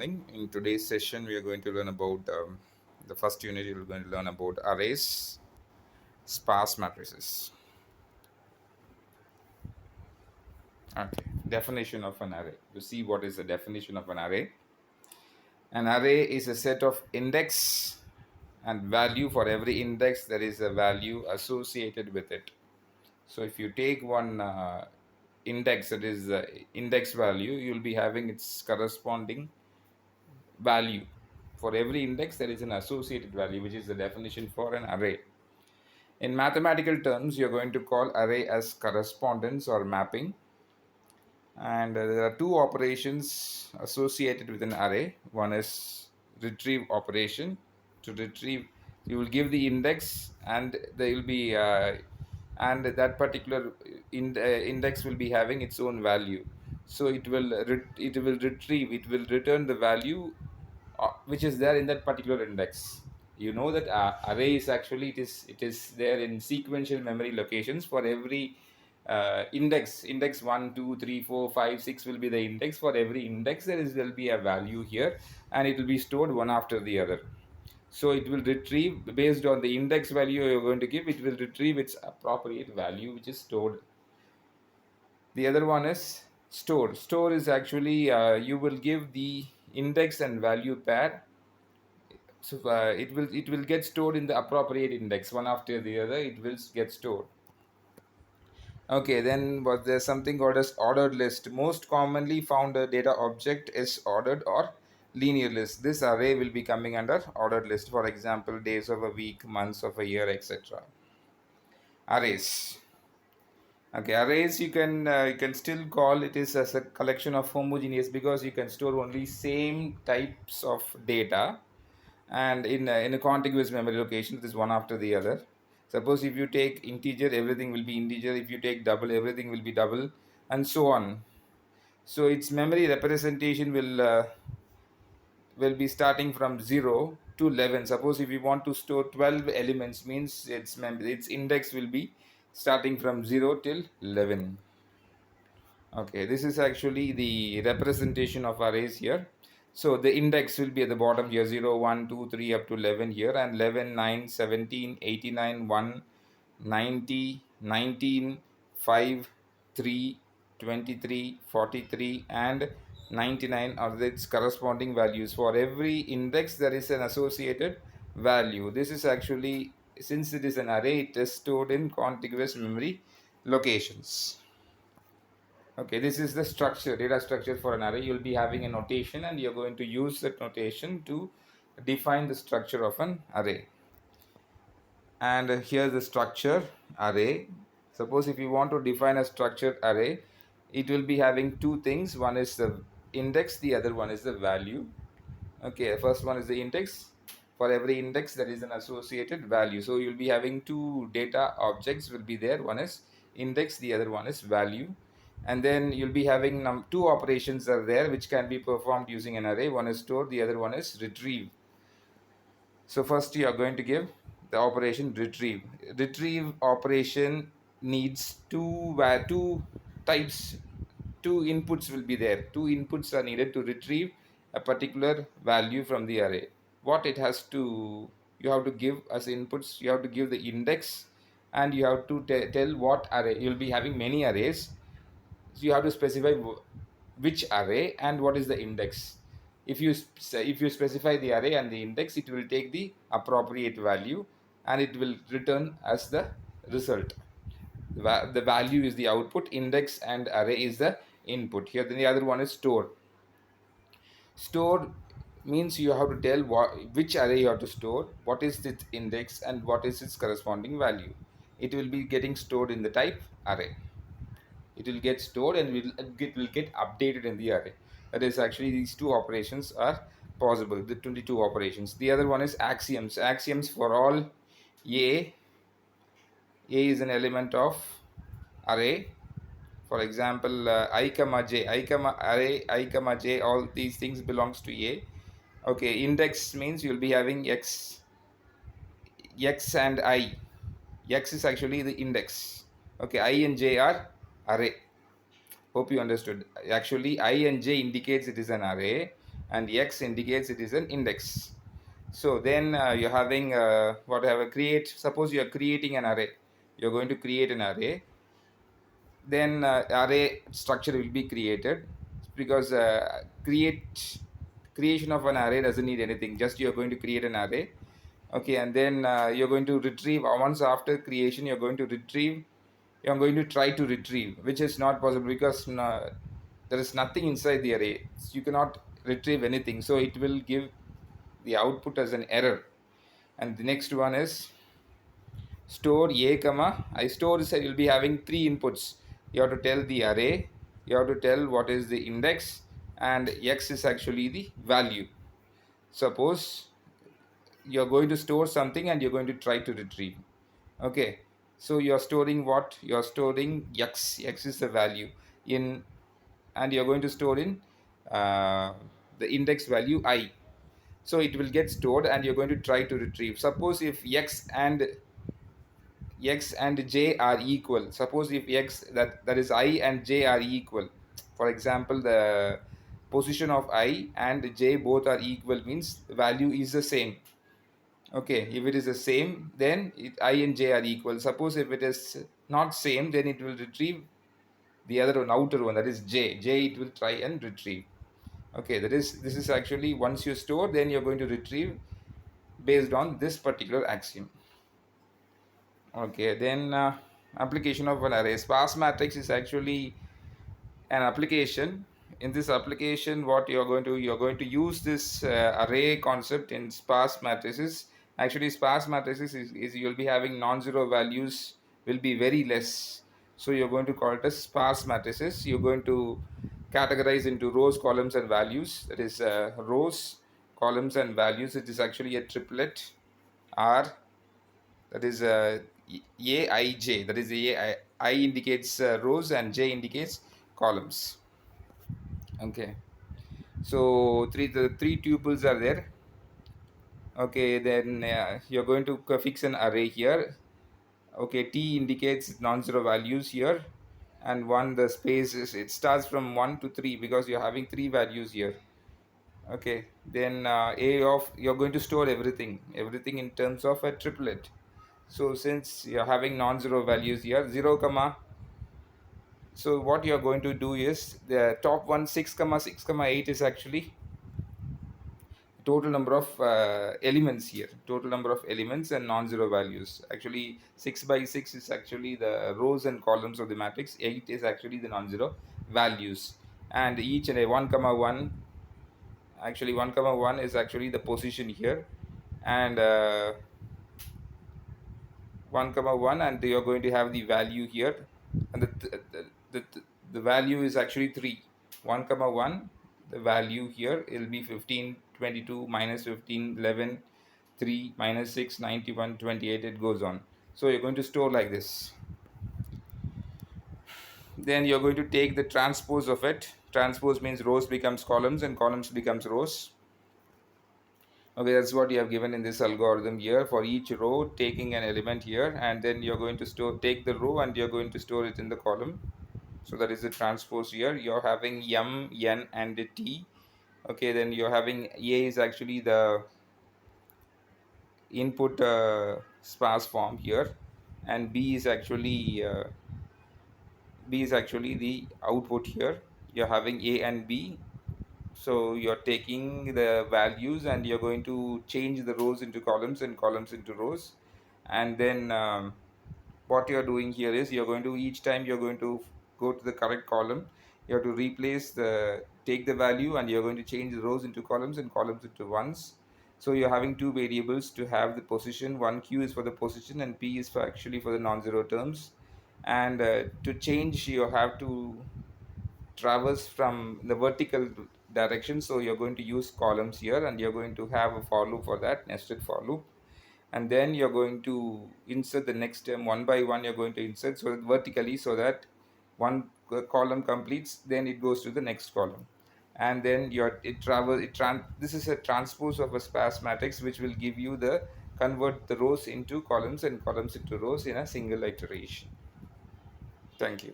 morning. In today's session, we are going to learn about the first unit. You're going to learn about arrays, sparse matrices. Okay, definition of an array. To see what is the definition of an array. An array is a set of index and value. For every index, there is a value associated with it. So if you take one index, that is index value, you'll be having its corresponding value. For every index, there is an associated value, which is the definition for an array. In mathematical terms, you're going to call array as correspondence or mapping. And there are two operations associated with an array. One is retrieve operation. To retrieve, you will give the index, and there will be and that particular index will be having its own value. So it will retrieve, it will return the value which is there in that particular index. You know that array is actually it is there in sequential memory locations. For every index 1 2 3 4 5 6 will be the index. For every index will be a value here, and it will be stored one after the other. So it will retrieve based on the index value you're going to give. It will retrieve its appropriate value which is stored. The other one is store. Store is actually you will give the index and value pair. So it will get stored in the appropriate index. One after the other it will get stored. Okay, then was there something called as ordered list. Most commonly found data object is ordered or linear list. This array will be coming under ordered list. For example, days of a week, months of a year, etc. Arrays. Okay, arrays you can still call it is as a collection of homogeneous, because you can store only same types of data, and in a contiguous memory location. It is one after the other. Suppose if you take integer, everything will be integer. If you take double, everything will be double, and so on. So its memory representation will be starting from 0 to 11. Suppose if you want to store 12 elements, means its index will be starting from 0 till 11. Okay, this is actually the representation of arrays here. So the index will be at the bottom here, 0 1 2 3 up to 11 here, and 11 9 17 89 1 90 19 5 3 23 43 and 99 are its corresponding values. For every index there is an associated value. This is actually, since it is an array, it is stored in contiguous memory locations. Okay, this is the structure, data structure for an array. You'll be having a notation, and you're going to use that notation to define the structure of an array. And here's the structure array. Suppose if you want to define a structured array, it will be having two things. One is the index, the other one is the value. Okay, first one is the index. For every index there is an associated value. So you'll be having two data objects will be there. One is index, the other one is value. And then you'll be having two operations are there which can be performed using an array. One is store, the other one is retrieve. So first you are going to give the operation retrieve. Retrieve operation needs two types. Two inputs will be there. Two inputs are needed to retrieve a particular value from the array. What it has to, you have to give as inputs, you have to give the index, and you have to tell what array. You'll be having many arrays, so you have to specify which array and what is the index. If you specify the array and the index, it will take the appropriate value and it will return as the result. The value is the output, index and array is the input. Here then the other one is store. Store means you have to tell which array you have to store, what is its index and what is its corresponding value. It will be getting stored in the type array. It will get stored and it will get updated in the array. That is actually these two operations are possible, the 22 operations. The other one is axioms. Axioms for all a is an element of array. For example, I comma j, I comma array, I comma j, all these things belongs to a. Okay, index means you'll be having x and I. X is actually the index. Okay, I and j are array. Hope you understood. Actually, I and j indicates it is an array, and X indicates it is an index. So then you're having whatever create, suppose you are creating an array, you're going to create an array, then array structure will be created, because creation of an array doesn't need anything, just you're going to create an array. Okay, and then you're going to retrieve, once after creation you're going to try to retrieve, which is not possible because there is nothing inside the array, you cannot retrieve anything, so it will give the output as an error. And the next one is store a comma I store is, you'll be having three inputs. You have to tell the array, you have to tell what is the index, and X is actually the value. Suppose you're going to store something and you're going to try to retrieve. Okay, so you're storing what? You're storing X is the value in, and you're going to store in uh, the index value I. So it will get stored and you're going to try to retrieve. Suppose if X and J are equal, suppose if X, that is I and J are equal, for example, the position of I and J both are equal, means the value is the same. Okay, if it is the same, then I and J are equal. Suppose if it is not same, then it will retrieve the other one, outer one, that is J it will try and retrieve. Okay, this is actually, once you store, then you're going to retrieve based on this particular axiom. Okay, then application of an array. Sparse matrix is actually an application. In this application, what you're going to use this array concept in sparse matrices. Actually, sparse matrices is you'll be having non-zero values will be very less. So you're going to call it as sparse matrices. You're going to categorize into rows, columns, and values. That is rows, columns, and values. It is actually a triplet R, that is Aij, that is I indicates rows and J indicates columns. Okay, so the three tuples are there. Okay, then you're going to fix an array here. Okay, T indicates non-zero values here, and 1, the space is, it starts from 1 to 3 because you're having 3 values here. Okay, then A of, you're going to store everything in terms of a triplet. So since you're having non-zero values here, 0 comma, so what you're going to do is the top one, 6 comma 6 comma 8 is actually total number of elements here, total number of elements and non-zero values. Actually 6 by 6 is actually the rows and columns of the matrix, 8 is actually the non-zero values, and each and a 1 comma 1, actually 1 comma 1 is actually the position here, and 1 comma 1, and you're going to have the value here, and the value is actually 3. 1 comma 1, the value here will be 15, 22, minus 15, 11, 3, minus 6, 91, 28, it goes on. So you're going to store like this. Then you're going to take the transpose of it. Transpose means rows becomes columns and columns becomes rows. Okay, that's what you have given in this algorithm here. For each row, taking an element here, and then you're going to take the row and you're going to store it in the column. So that is the transpose here. You're having M, N, and T. Okay, then you're having A is actually the input sparse form here, and B is actually the output here. You're having A and B. So you're taking the values and you're going to change the rows into columns and columns into rows, and then what you're doing here is you're going to, each time you're going to go to the correct column, you have to take the value and you're going to change the rows into columns and columns into ones. So you're having two variables to have the position. One Q is for the position and P is for actually for the non-zero terms, and to change you have to traverse from the vertical direction, so you're going to use columns here and you're going to have a for loop for that, nested for loop, and then you're going to insert the next term one by one. You're going to insert so that vertically, so that one column completes, then it goes to the next column, and then this is a transpose of a sparse matrix, which will give you the convert the rows into columns and columns into rows in a single iteration. Thank you.